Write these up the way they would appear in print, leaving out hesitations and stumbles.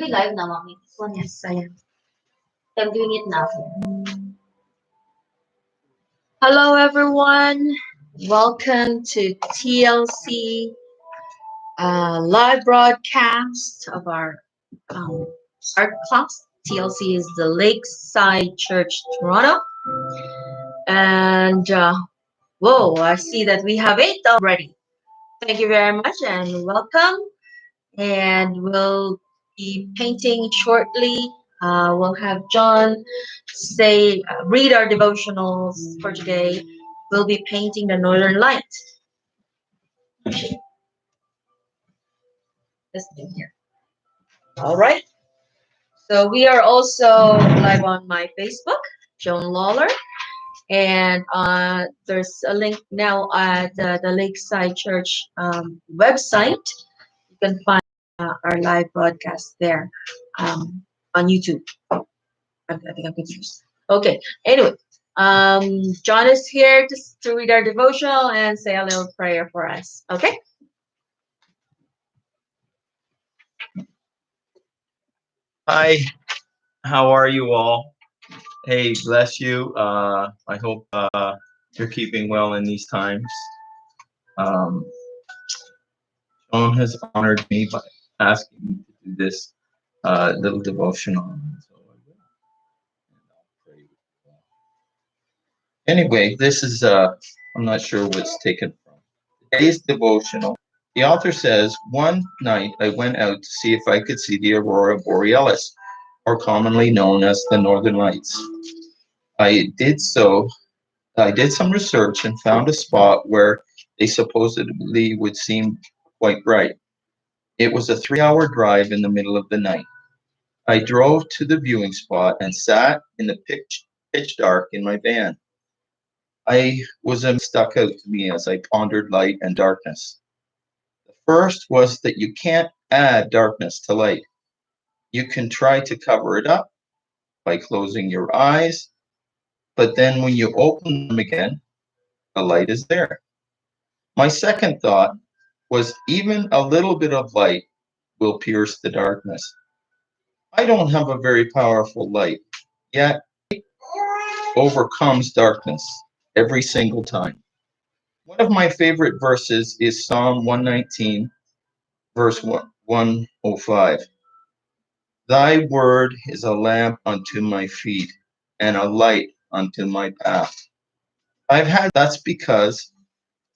we live now, Mommy? Yes, I am. I'm doing it now. Hello, everyone. Welcome to TLC live broadcast of our art class. TLC is the Lakeside Church, Toronto. And whoa, I see that we have 8 already. Thank you very much and welcome. And we'll be painting shortly. We'll have John read our devotionals for today. We'll be painting the Northern Light. This thing here. All right. So we are also live on my Facebook, Joan Lawler, and there's a link now at the Lakeside Church website. You can find our live broadcast there on YouTube. I think I'm confused. Okay. Anyway, John is here to read our devotional and say a little prayer for us. Okay. Hi, how are you all? Hey, bless you. I hope you're keeping well in these times. John has honored me by asking me to do this little devotional. So I will. And I'll pray with you all. Anyway, this is, I'm not sure what's taken from. Today's devotional. The author says, one night I went out to see if I could see the Aurora Borealis, or commonly known as the Northern Lights. I did some research and found a spot where they supposedly would seem quite bright. It was a 3-hour drive in the middle of the night. I drove to the viewing spot and sat in the pitch dark in my van. I was stuck out to me as I pondered light and darkness. The first was that you can't add darkness to light. You can try to cover it up by closing your eyes, but then when you open them again, the light is there. My second thought was even a little bit of light will pierce the darkness. I don't have a very powerful light, yet it overcomes darkness every single time. One of my favorite verses is Psalm 119, verse 105. Thy word is a lamp unto my feet and a light unto my path. That's because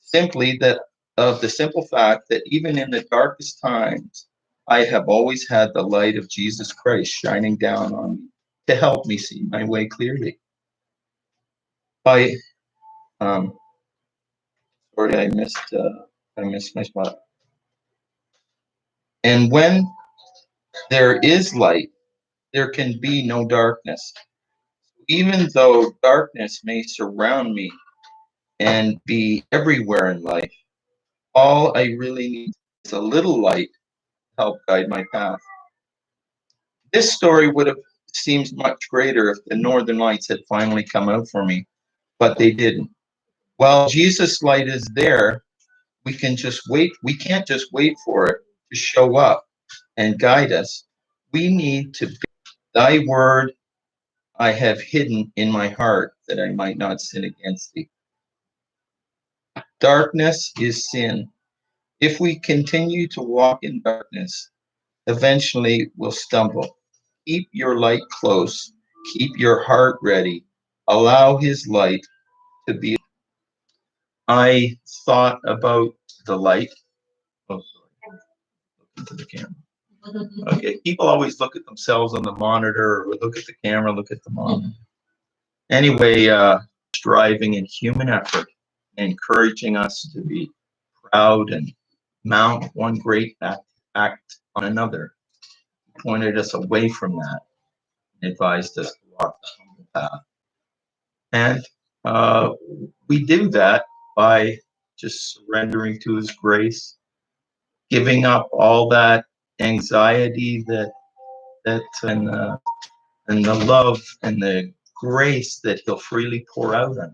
simply that of the simple fact that even in the darkest times, I have always had the light of Jesus Christ shining down on me to help me see my way clearly. Sorry, I missed my spot. And when there is light, there can be no darkness. Even though darkness may surround me and be everywhere in life, all I really need is a little light to help guide my path. This story would have seemed much greater if the Northern Lights had finally come out for me, but they didn't. While Jesus' light is there, we can't just wait for it to show up and guide us. We need to be thy word I have hidden in my heart that I might not sin against thee. Darkness is sin. If we continue to walk in darkness, eventually we'll stumble. Keep your light close. Keep your heart ready. Allow his light to be. I thought about the light. Oh, sorry. Look into the camera. Okay, people always look at themselves on the monitor or look at the camera, look at the monitor. Anyway, striving in human effort, encouraging us to be proud and mount one great act on another. He pointed us away from that and advised us to walk the humble path. And we do that by just surrendering to his grace, giving up all that anxiety and the love and the grace that he'll freely pour out on us.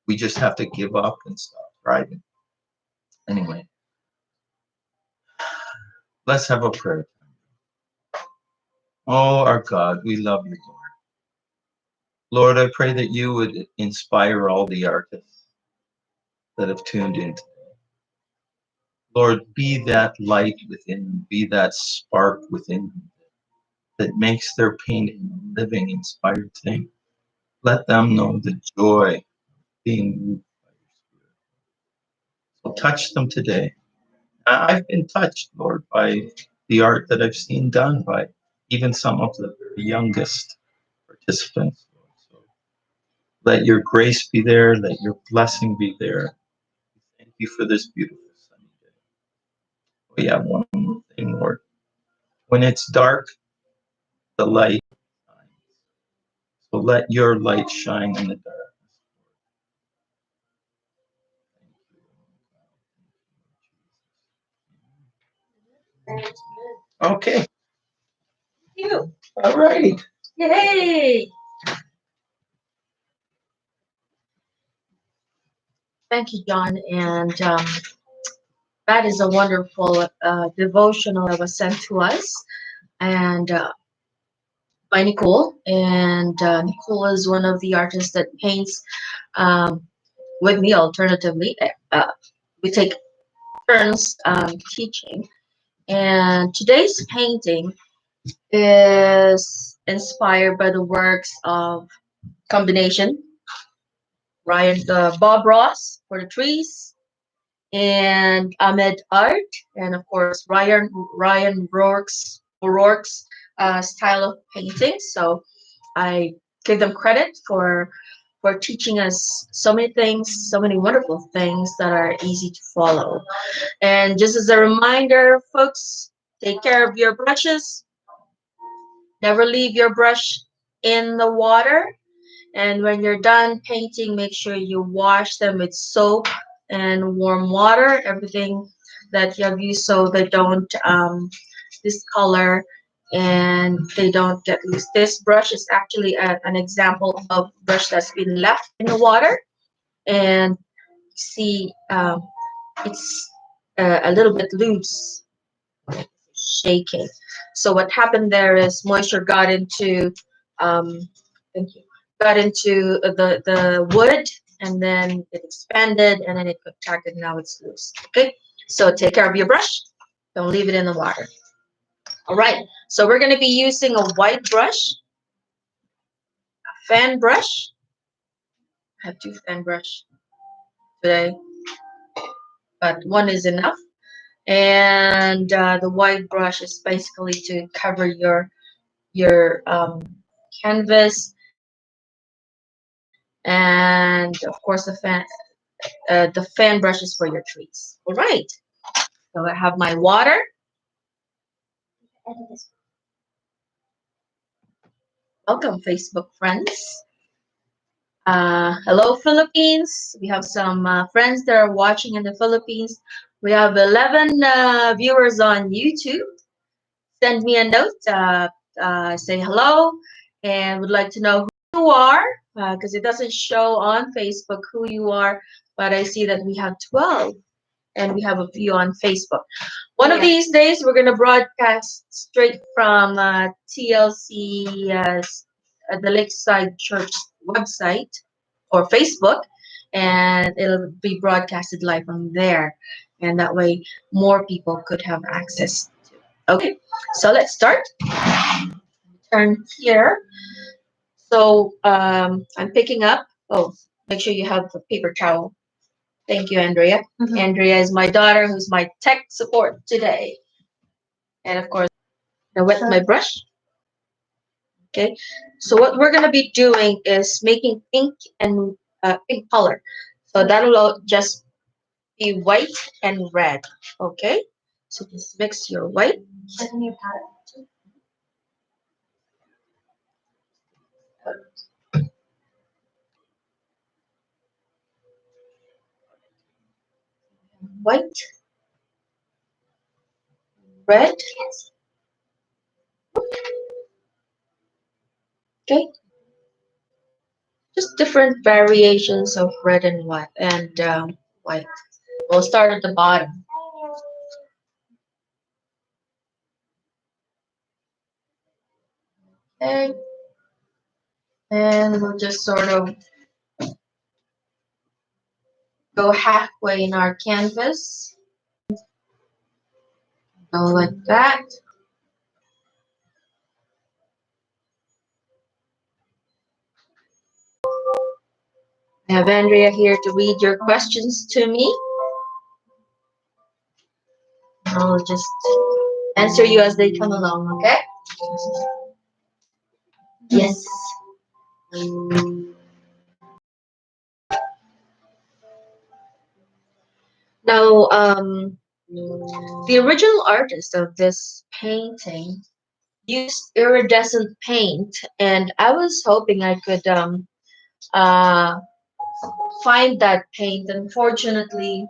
We just have to give up and stop striving. Anyway, let's have a prayer. Oh, our God, we love you, Lord. Lord, I pray that you would inspire all the artists that have tuned in. Lord, be that light within them, be that spark within them that makes their painting a living, inspired thing. Let them know the joy of being moved by your spirit. So touch them today. I've been touched, Lord, by the art that I've seen done by even some of the very youngest participants. Lord. So let your grace be there, let your blessing be there. Thank you for this beautiful sunny day. We have one more thing, Lord. When it's dark, the light shines. So let your light shine in the darkness. Okay. You. All righty. Yay! Thank you, John. And that is a wonderful devotional that was sent to us, and by Nicole. And Nicole is one of the artists that paints um, with me. Alternatively, we take turns teaching. And today's painting is inspired by the works of combination Bob Ross for the trees, and Ahmed Art, and of course Ryan O'Rourke's style of painting. So I give them credit for teaching us so many things, so many wonderful things that are easy to follow. And just as a reminder, folks, take care of your brushes. Never leave your brush in the water. And when you're done painting, make sure you wash them with soap and warm water, everything that you have used, so they don't discolor and they don't get loose. This brush is actually an example of brush that's been left in the water. And see, it's a little bit loose, shaking. So what happened there is moisture got into, thank you, got into the wood, and then it expanded, and then it contracted. Now it's loose. Okay, so take care of your brush. Don't leave it in the water. All right. So we're going to be using a white brush, a fan brush. I have two fan brush today, but one is enough. And the white brush is basically to cover your canvas, and of course the fan brush is for your trees. All right, so I have my water. Welcome, Facebook friends. Hello, Philippines. We have some friends that are watching in the Philippines. We have 11 viewers on YouTube. Send me a note, say hello, and would like to know who you are, because it doesn't show on Facebook who you are, but I see that we have 12, and we have a few on Facebook. One of these days, we're going to broadcast straight from TLC, the Lakeside Church website or Facebook, and it'll be broadcasted live from there, and that way more people could have access to it. Okay, so let's start. Turn here. So I'm picking up. Oh, make sure you have the paper towel. Thank you, Andrea. Andrea is my daughter, who's my tech support today. And of course, I wet my brush. Okay, so what we're gonna be doing is making pink and pink color. So that'll just be white and red. Okay, so just mix your white. White, red. Okay, just different variations of red and white white. We'll start at the bottom. Okay. And we'll just sort of go halfway in our canvas. Go like that. I have Andrea here to read your questions to me. I'll just answer you as they come along, okay? Yes. Now, the original artist of this painting used iridescent paint, and I was hoping I could uh, find that paint. Unfortunately,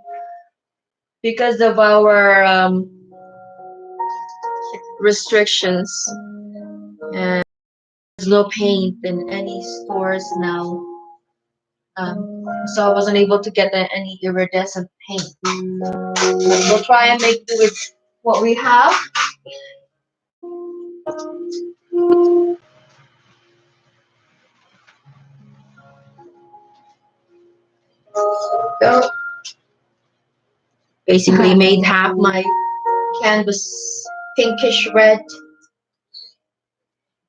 because of our restrictions, and there's no paint in any stores now. So I wasn't able to get any iridescent paint. But we'll try and make do with what we have. So basically made half my canvas pinkish red.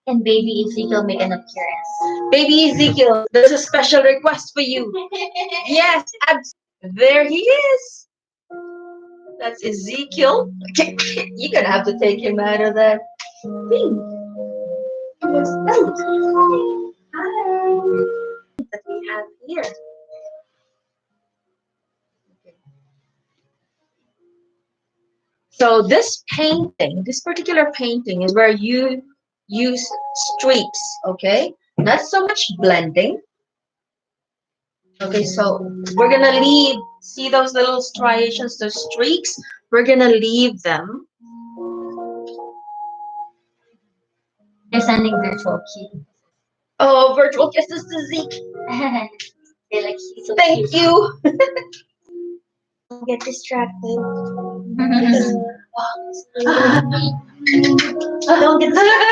And baby Ezekiel make an appearance. Baby Ezekiel, there's a special request for you. Yes, there he is. That's Ezekiel. You're gonna have to take him out of that thing. That we have here. So this painting, this particular painting is where you use streaks, okay? Not so much blending. Okay, so we're gonna leave, see those little striations, those streaks? We're gonna leave them. They're sending virtual kisses. Oh, virtual kisses to Zeke. They're like, he's so Thank cute. you. Don't get distracted. Don't get distracted.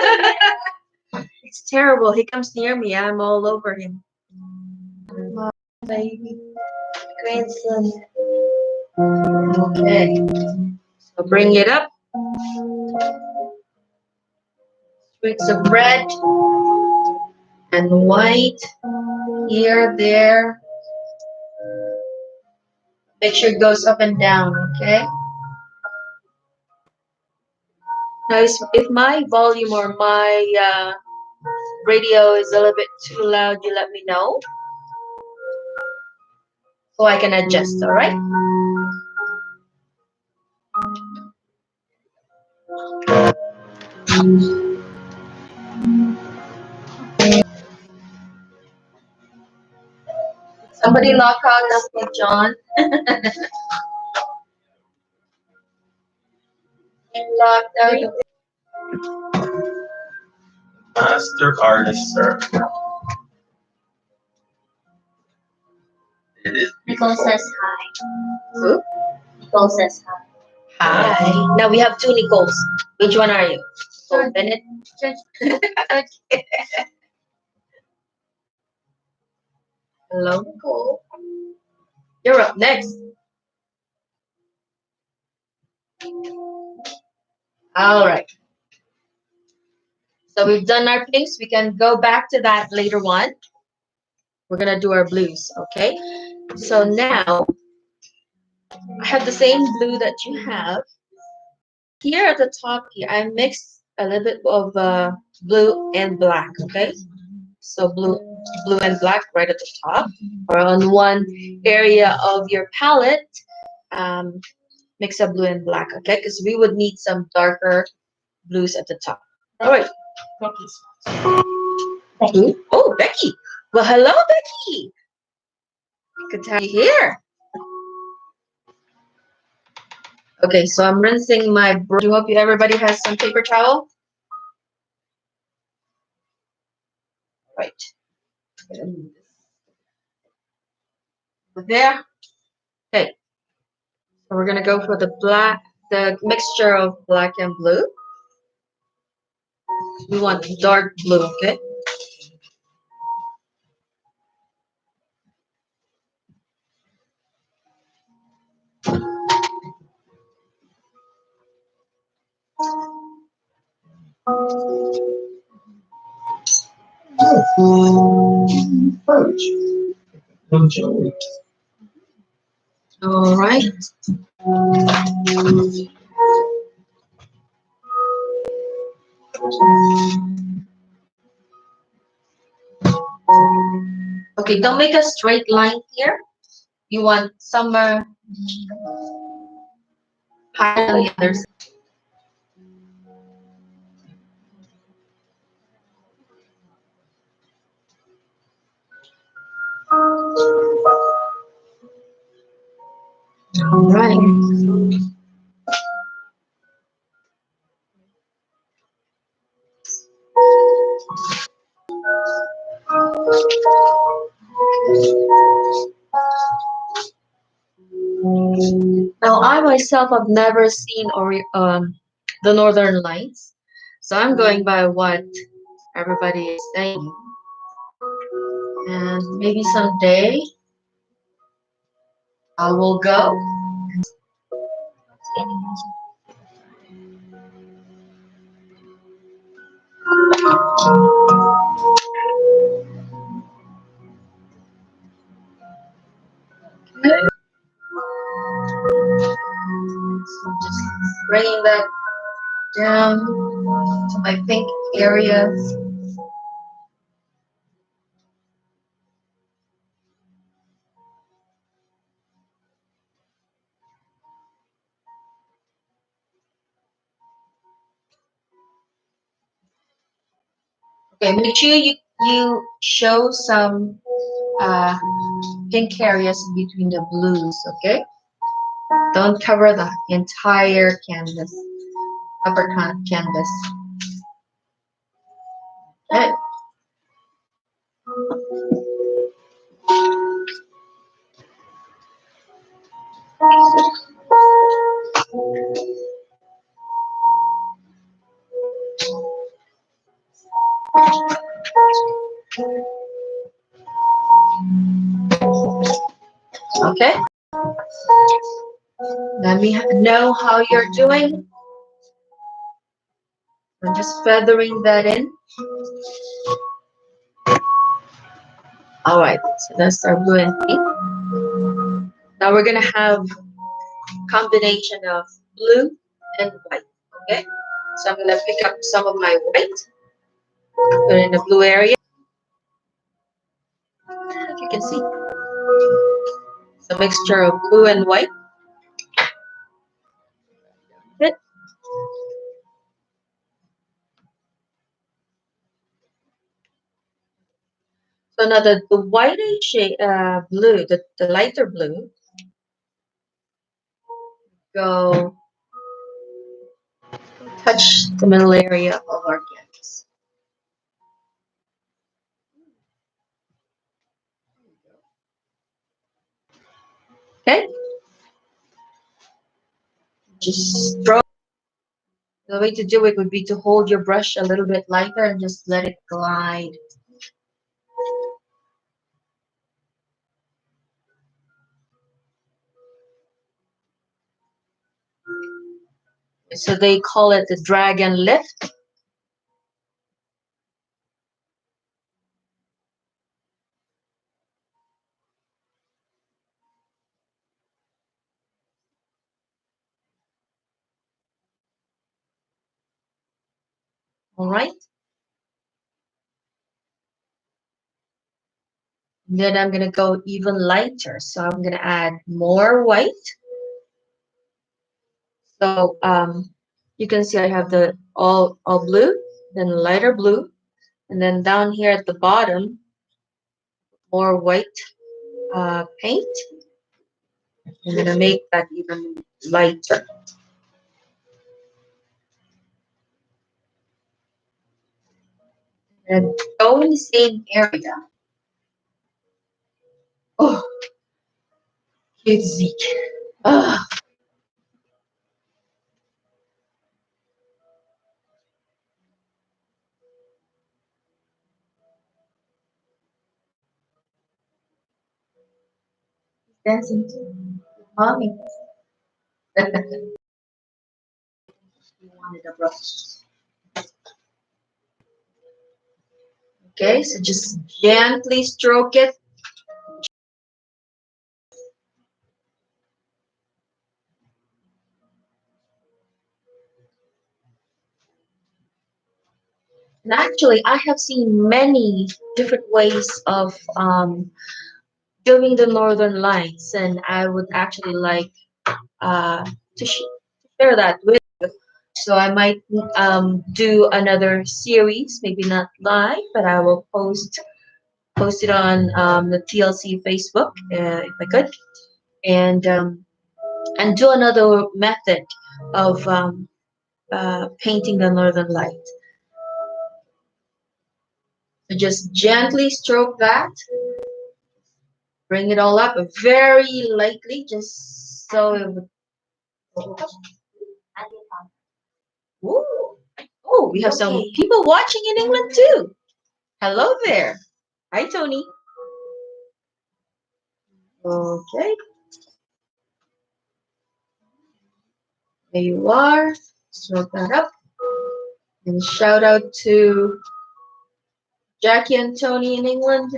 It's terrible. He comes near me, I'm all over him. My baby grandson. Okay. So bring it up. Streaks of red and white here, there. Make sure it goes up and down, okay? Now, if my volume or my radio is a little bit too loud, you let me know so I can adjust, all right? Somebody lock out Uncle John. Locked out. Master artist, sir. It is. Nicole says hi. Who? Nicole says hi. Hi. Now we have two Nicoles. Which one are you? Georges-Bennett. Hello, Nicole. You're up next. All right. So we've done our pinks. We can go back to that later on. We're gonna do our blues, okay? So now I have the same blue that you have. Here at the top here, I mixed a little bit of blue and black, okay? So blue and black right at the top, or on one area of your palette, mix up blue and black, okay? Because we would need some darker blues at the top. All right. Becky. Oh, Becky. Well, hello, Becky. Good to have you here. Okay, so I'm rinsing my brush. I hope everybody has some paper towel. Right. There. Okay. So we're gonna go for the mixture of black and blue. We want dark blue, okay? Perch. Little Joey. All right. Okay, don't make a straight line here. You want somewhere higher than the others. All right. Now, I myself have never seen the Northern Lights, so I'm going by what everybody is saying. And maybe someday I will go. Okay. So just bringing that down to my pink areas. Okay, make sure you show some uh, pink areas between the blues, okay? Don't cover the entire canvas, upper canvas. Okay. Okay. Let me know how you're doing. I'm just feathering that in. All right, so that's our blue and pink. Now we're gonna have combination of blue and white. Okay, so I'm gonna pick up some of my white, put it in the blue area. As you can see, it's a mixture of blue and white. Good. So now the white shade, blue, the lighter blue, go touch the middle area of our canvas. Okay, just throw. The way to do it would be to hold your brush a little bit lighter and just let it glide. So they call it the drag and lift. All right. Then I'm gonna go even lighter. So I'm gonna add more white. So you can see I have the all blue, then lighter blue, and then down here at the bottom, more white paint. I'm gonna make that even lighter. And go in the same area. Oh, kids Zeke. Ah. Dancing too. Mommy. You wanted a brush. Okay, so just gently stroke it. And actually, I have seen many different ways of doing the Northern Lights, and I would actually like to share that with. So I might do another series, maybe not live, but I will post it on the TLC Facebook if I could, and do another method of painting the Northern Light. So just gently stroke that, bring it all up very lightly, just so it would. Ooh. Oh, we have some people watching in England too. Hello there. Hi, Tony. Okay, there you are. Stroke that up. And shout out to Jackie and Tony in England.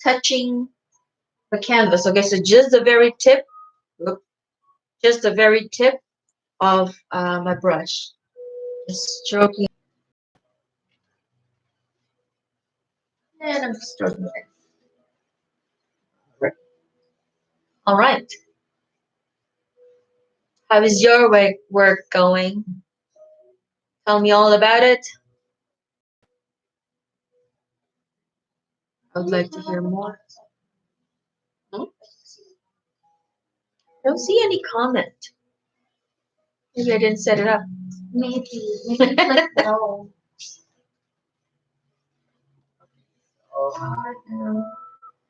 Touching the canvas. Okay, so just the very tip, look, just the very tip of my brush. Just stroking. And I'm just stroking it. All right. How is your work going? Tell me all about it. I would like to hear more. Hmm? I don't see any comment. Maybe I didn't set it up. Maybe. No.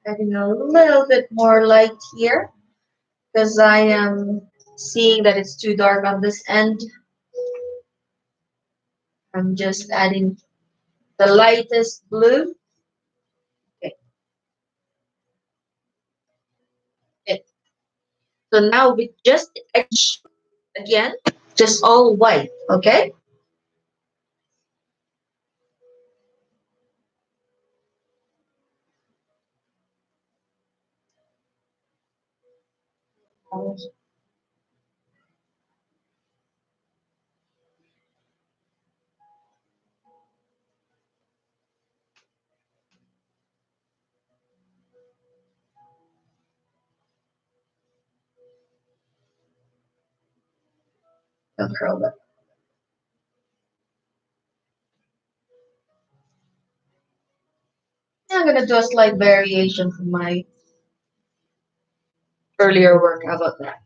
Adding a little bit more light here because I am seeing that it's too dark on this end. I'm just adding the lightest blue. Okay. Okay. So now we just again, just all white. Okay. Don't curl that. I'm gonna do a slight variation from my earlier work. How about that?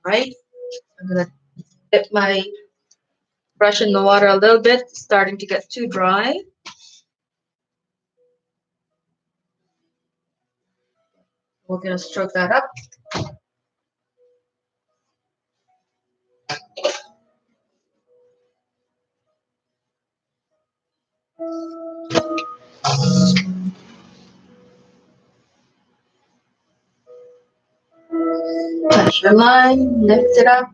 Right? I'm gonna dip my brush in the water a little bit, starting to get too dry. We're gonna stroke that up. Touch your line, lift it up.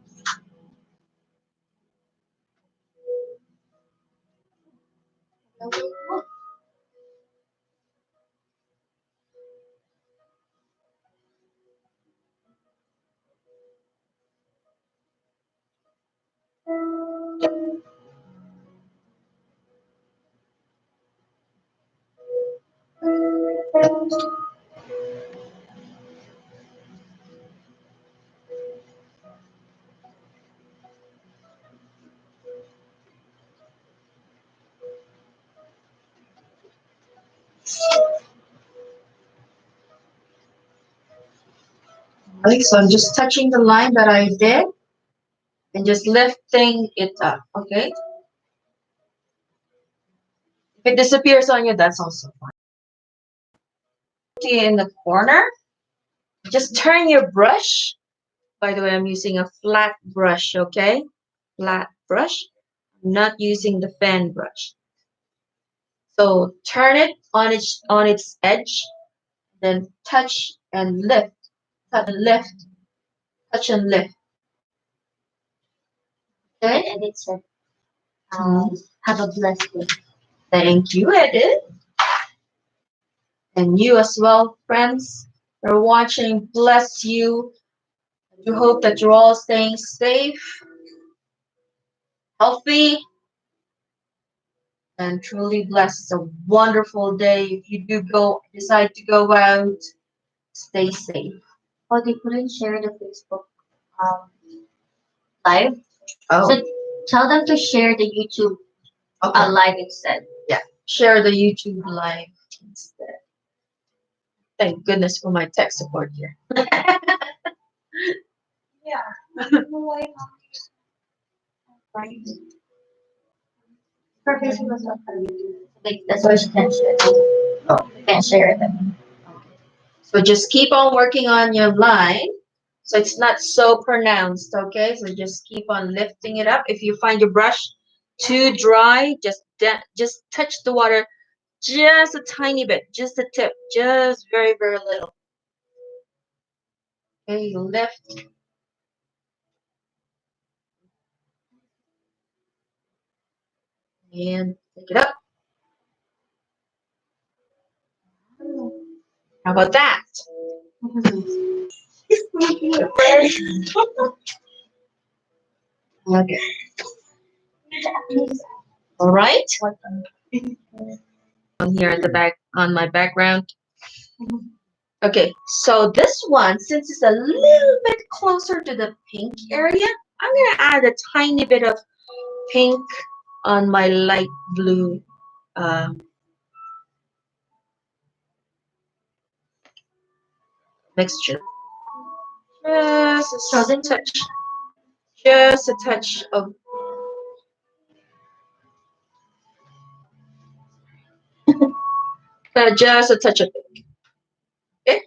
Right, so I'm just touching the line that I did and just lifting it up, okay? If it disappears on you, that's also fine. In the corner, just turn your brush. By the way, I'm using a flat brush, okay? Flat brush. I'm not using the fan brush. So turn it on its edge, then touch and lift, touch and lift, touch and lift. Okay. And it said, have a blessed day. Thank you, Edith. And you as well, friends. You're watching. Bless you. I hope that you're all staying safe, healthy, and truly blessed. It's a wonderful day. If you do decide to go out, stay safe. Oh, they couldn't share the Facebook live. Oh, So tell them to share the YouTube okay. live instead. Share the YouTube live instead. Thank goodness for my tech support here. Her Facebook was not on YouTube. Like, that's why she can't share. Oh. She can't share it. So just keep on working on your line. So it's not so pronounced, okay? So just keep on lifting it up. If you find your brush too dry, just touch the water just a tiny bit, just a tip, just very, very little. Okay, you lift. And pick it up. How about that? Okay. All right. On here in the back, on my background. Okay, so this one, since it's a little bit closer to the pink area, I'm gonna add a tiny bit of pink on my light blue mixture. Just a touch of just a touch of pink. Okay.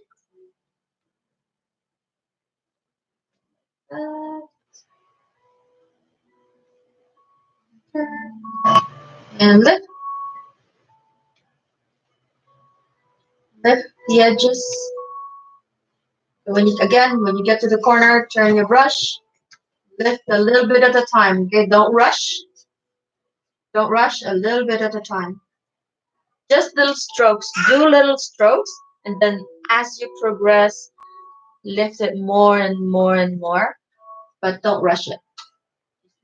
And lift the edges. When you get to the corner, turn your brush, lift a little bit at a time. Okay, don't rush. Don't rush. A little bit at a time. Just little strokes. Do little strokes, and then as you progress, lift it more and more and more. But don't rush it.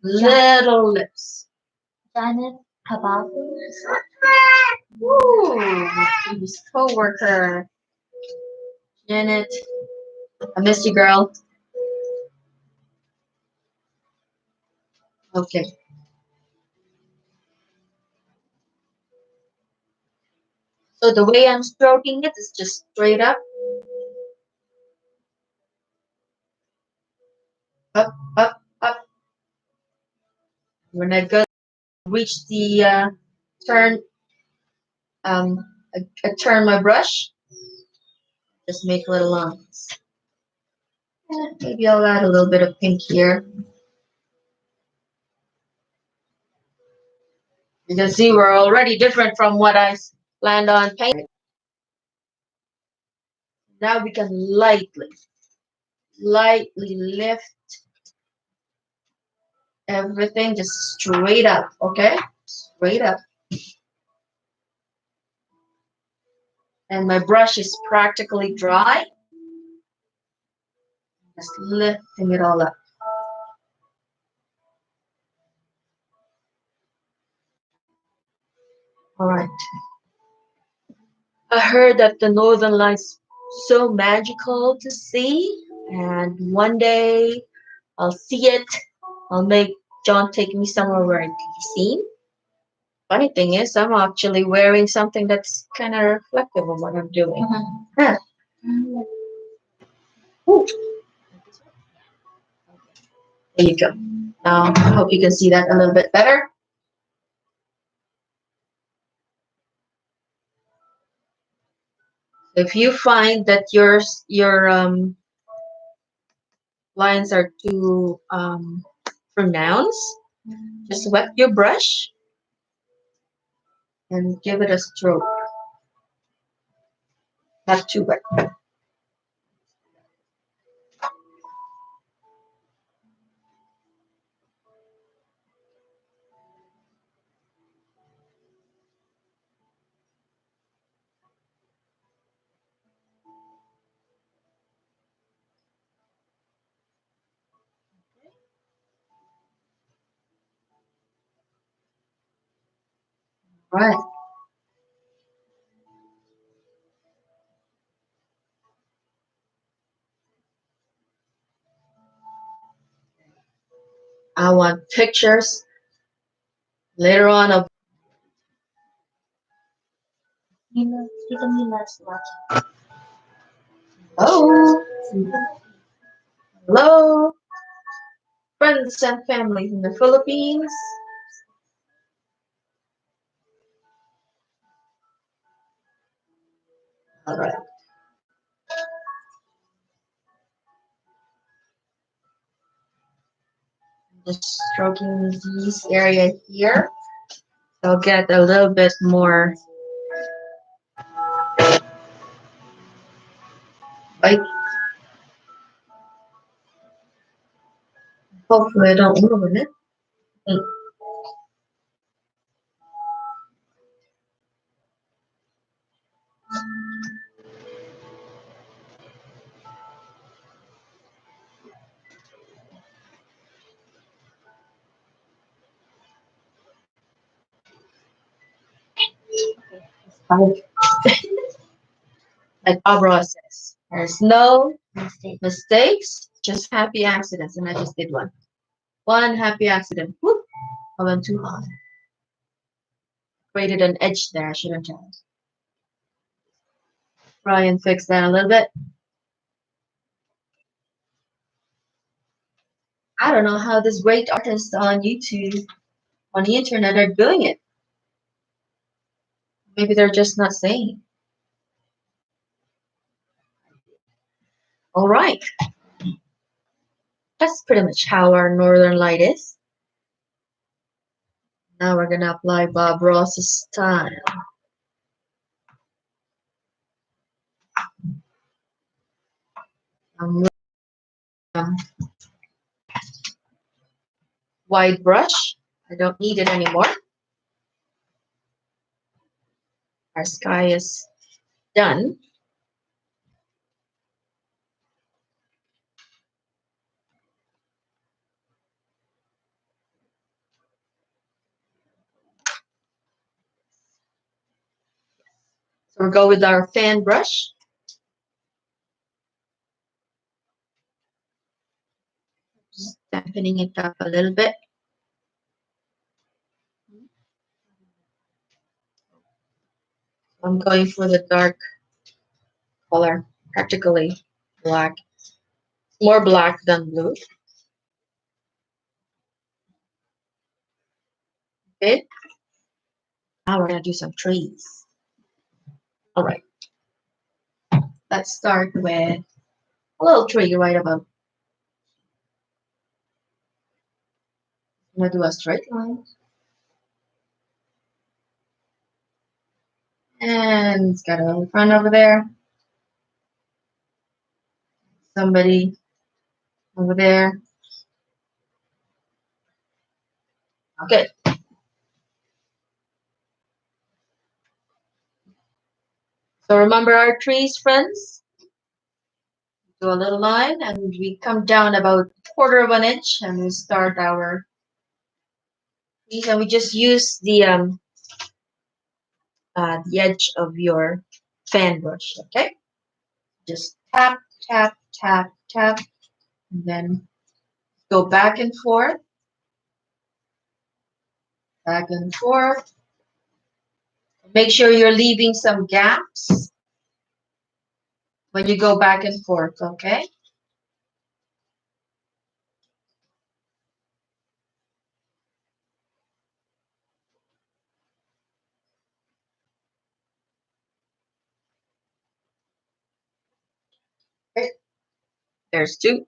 Little lips. Janet Kabaku. Woo! Previous co-worker. Janet. I missed you, girl. Okay. So the way I'm stroking it is just straight up. Up, up, up. When I go reach the turn, I turn my brush, just make little lines. Maybe I'll add a little bit of pink here. You can see we're already different from what I planned on painting. Now we can lightly lift everything just straight up, okay? Straight up. And my brush is practically dry. Just lifting it all up. All right. I heard that the Northern Lights so magical to see, and one day I'll see it. I'll make John take me somewhere where it can be seen. Funny thing is, I'm actually wearing something that's kind of reflective of what I'm doing. Huh. Ooh. There you go. Now I hope you can see that a little bit better. If you find that your lines are too pronounced, just wet your brush and give it a stroke. Not too wet. Right. I want pictures later on of Tita Mina's watching. hello, hello, friends and family in the Philippines. All right. Just stroking this area here. So I'll get a little bit more bite. Hopefully I don't ruin it. Like Aurora says, there's no Mistake. mistakes, just happy accidents. And I just did one. One happy accident. Whoop. I went too high. Created an edge there. I shouldn't have. Try and fix that a little bit. I don't know how this great artist on YouTube, on the internet, are doing it. Maybe they're just not saying. All right. That's pretty much how our northern light is. Now we're gonna apply Bob Ross's style. I'm wide brush. I don't need it anymore. Our sky is done. So we'll go with our fan brush. Just dampening it up a little bit. I'm going for the dark color, practically black. More black than blue. Okay. Now we're gonna do some trees. All right. Let's start with a little tree right above. I'm gonna do a straight line. And it's got a little front over there. Somebody over there. Okay. So remember our trees, friends? Do a little line and we come down about 1/4 inch and we start our trees and we just use the edge of your fan brush, okay? Just tap, tap, tap, tap, and then go back and forth, back and forth. Make sure you're leaving some gaps when you go back and forth, okay? Okay. There's two.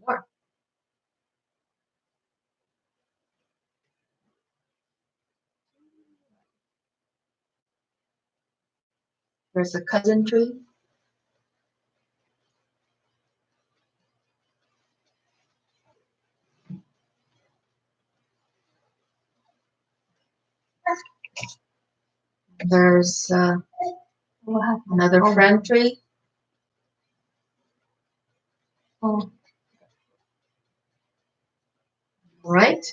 More. Okay. There's a cousin tree. There's another friend tree. Oh. Right?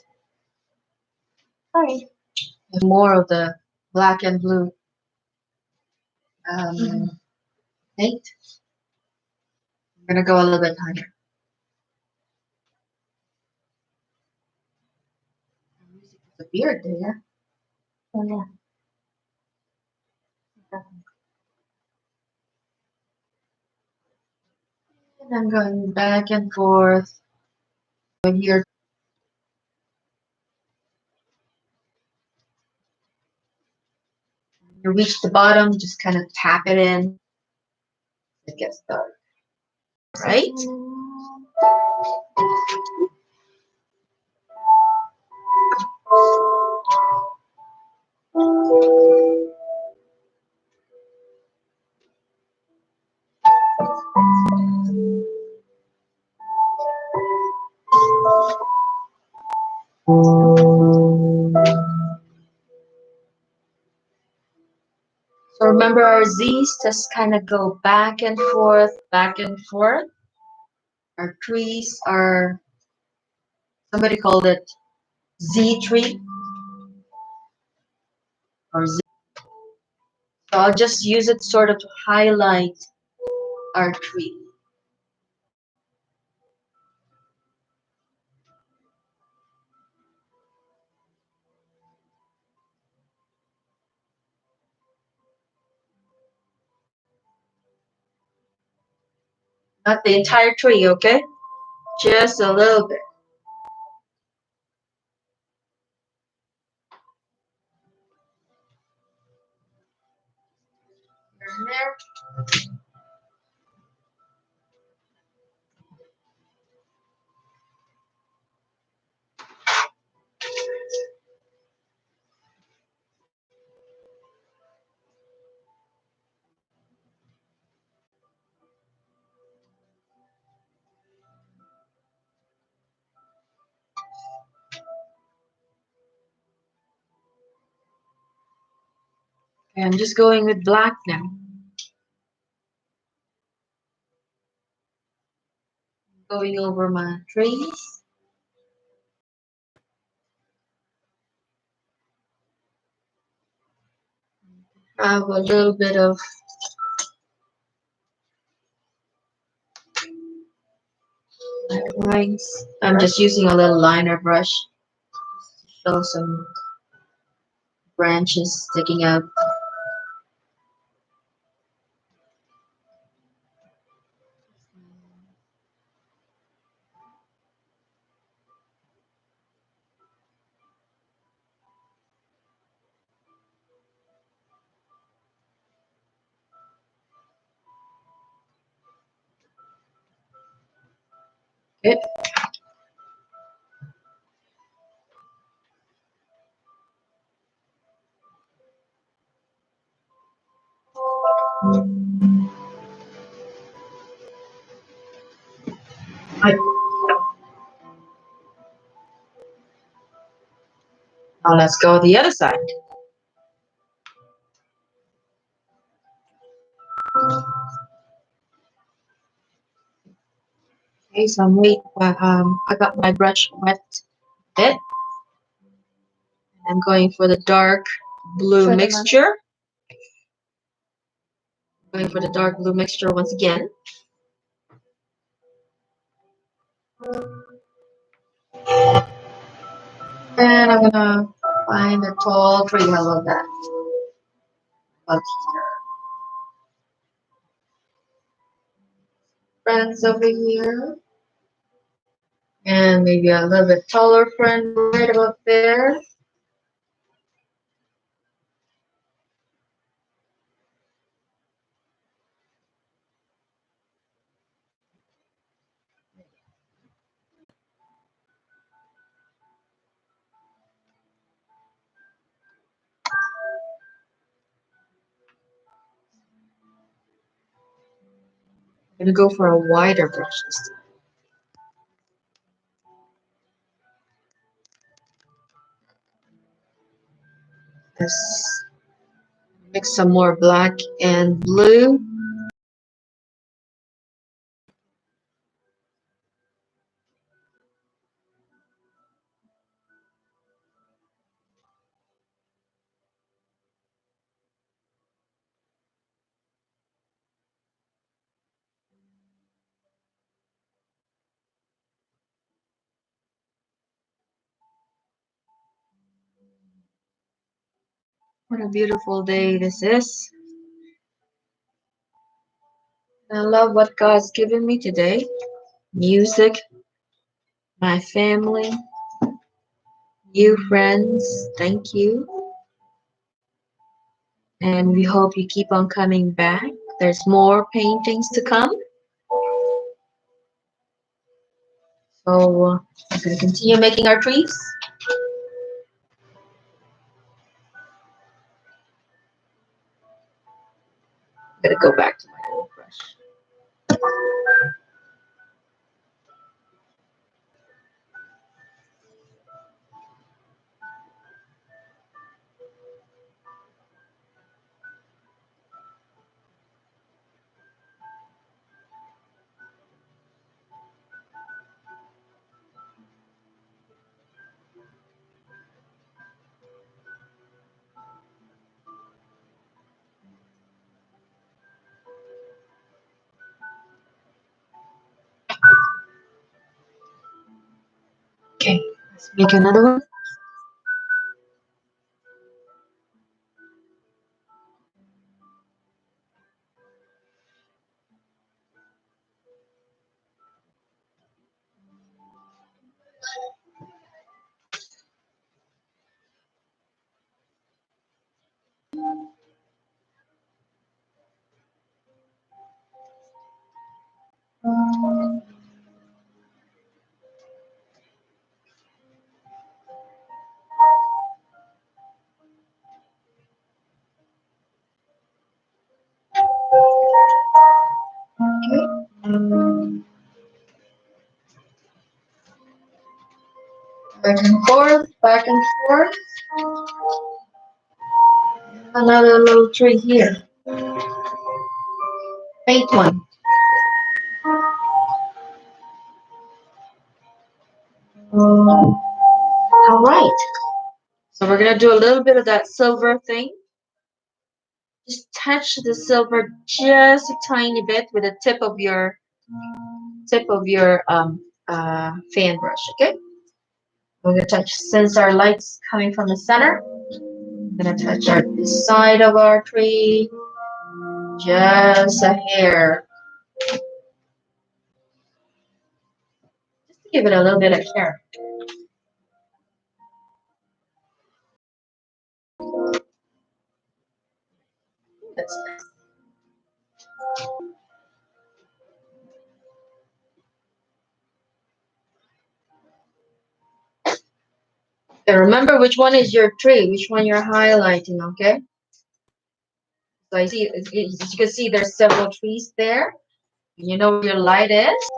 Sorry. More of the black and blue paint. I'm gonna go a little bit higher. The beard there. Oh, yeah. And I'm going back and forth. Over here. You reach the bottom, just kind of tap it in. It gets dark. Right? So remember our Z's just kind of go back and forth, back and forth. Our trees are, somebody called it Z tree or Z. So I'll just use it sort of to highlight our tree. Not the entire tree, okay? Just a little bit. Here and there. Okay, I'm just going with black now. Going over my trees. Have a little bit of lines. I'm just using a little liner brush to show some branches sticking out. Okay. Now let's go the other side. Okay, so I got my brush wet a bit. I'm going for the dark blue mixture. Going for the dark blue mixture once again. And I'm gonna find a tall tree. I love that. Up here. Friends over here. And maybe a little bit taller friend right about there. I'm gonna go for a wider brush this time. Let's mix some more black and blue. What a beautiful day this is. I love what God's given me today. Music, my family, you friends, thank you. And we hope you keep on coming back. There's more paintings to come. So I'm going to continue making our trees. I'm going to go back to my old brush. Okay, let's make another one. Okay. Back and forth, back and forth. Another little tree here. Paint one. All right. So we're gonna do a little bit of that silver thing. Just touch the silver just a tiny bit with the tip of your fan brush. Okay. We're gonna touch, since our light's coming from the center, I'm gonna touch the side of our tree just a hair. Just to give it a little bit of care. That's nice. Okay, remember which one is your tree, which one you're highlighting, okay? So I see, as you can see, there's several trees there. You know where your light is.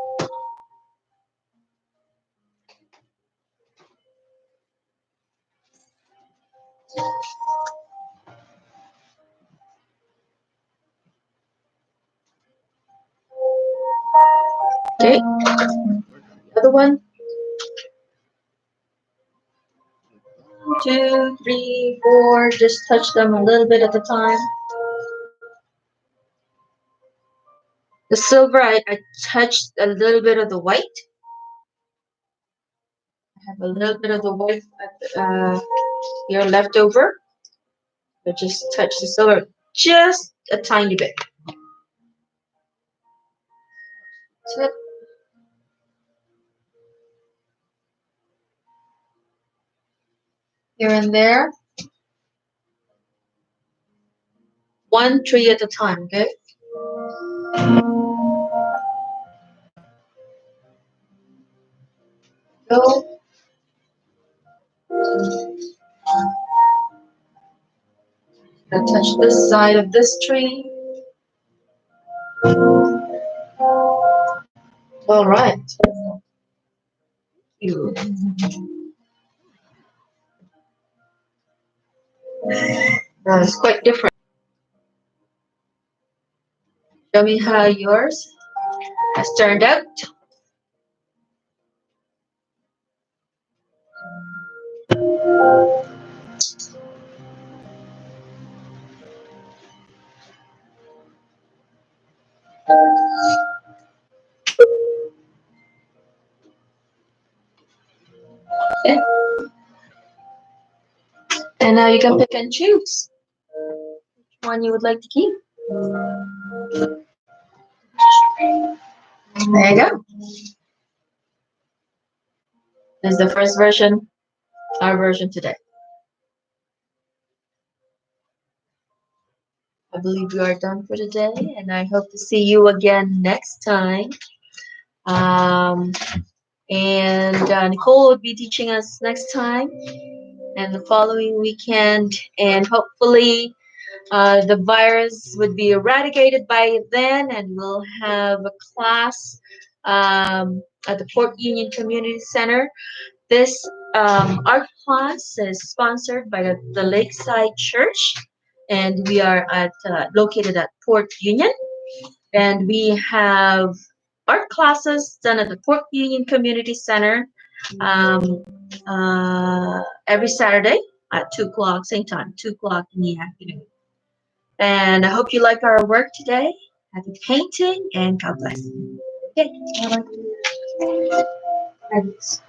Okay, the other one. 1, 2, 3, 4. Just touch them a little bit at a time. The silver, I touched a little bit of the white. I have a little bit of the white here left over. But just touch the silver just a tiny bit. Tip. Here and there. One tree at a time, okay? Go. Gonna touch this side of this tree. All right. You. It's quite different. Show me how yours has turned out. Okay. And now you can pick and choose which one you would like to keep. There you go. This is the first version, our version today. I believe we are done for today, and I hope to see you again next time. Um, and Nicole will be teaching us next time and the following weekend, and hopefully the virus would be eradicated by then, and we'll have a class at the Port Union Community Center. This art class is sponsored by the Lakeside Church, and we are located at Port Union, and we have art classes done at the Port Union Community Center um, every Saturday at 2 o'clock, same time, 2 o'clock in the afternoon. And I hope you like our work today. Happy painting, and God bless. Okay. Thanks.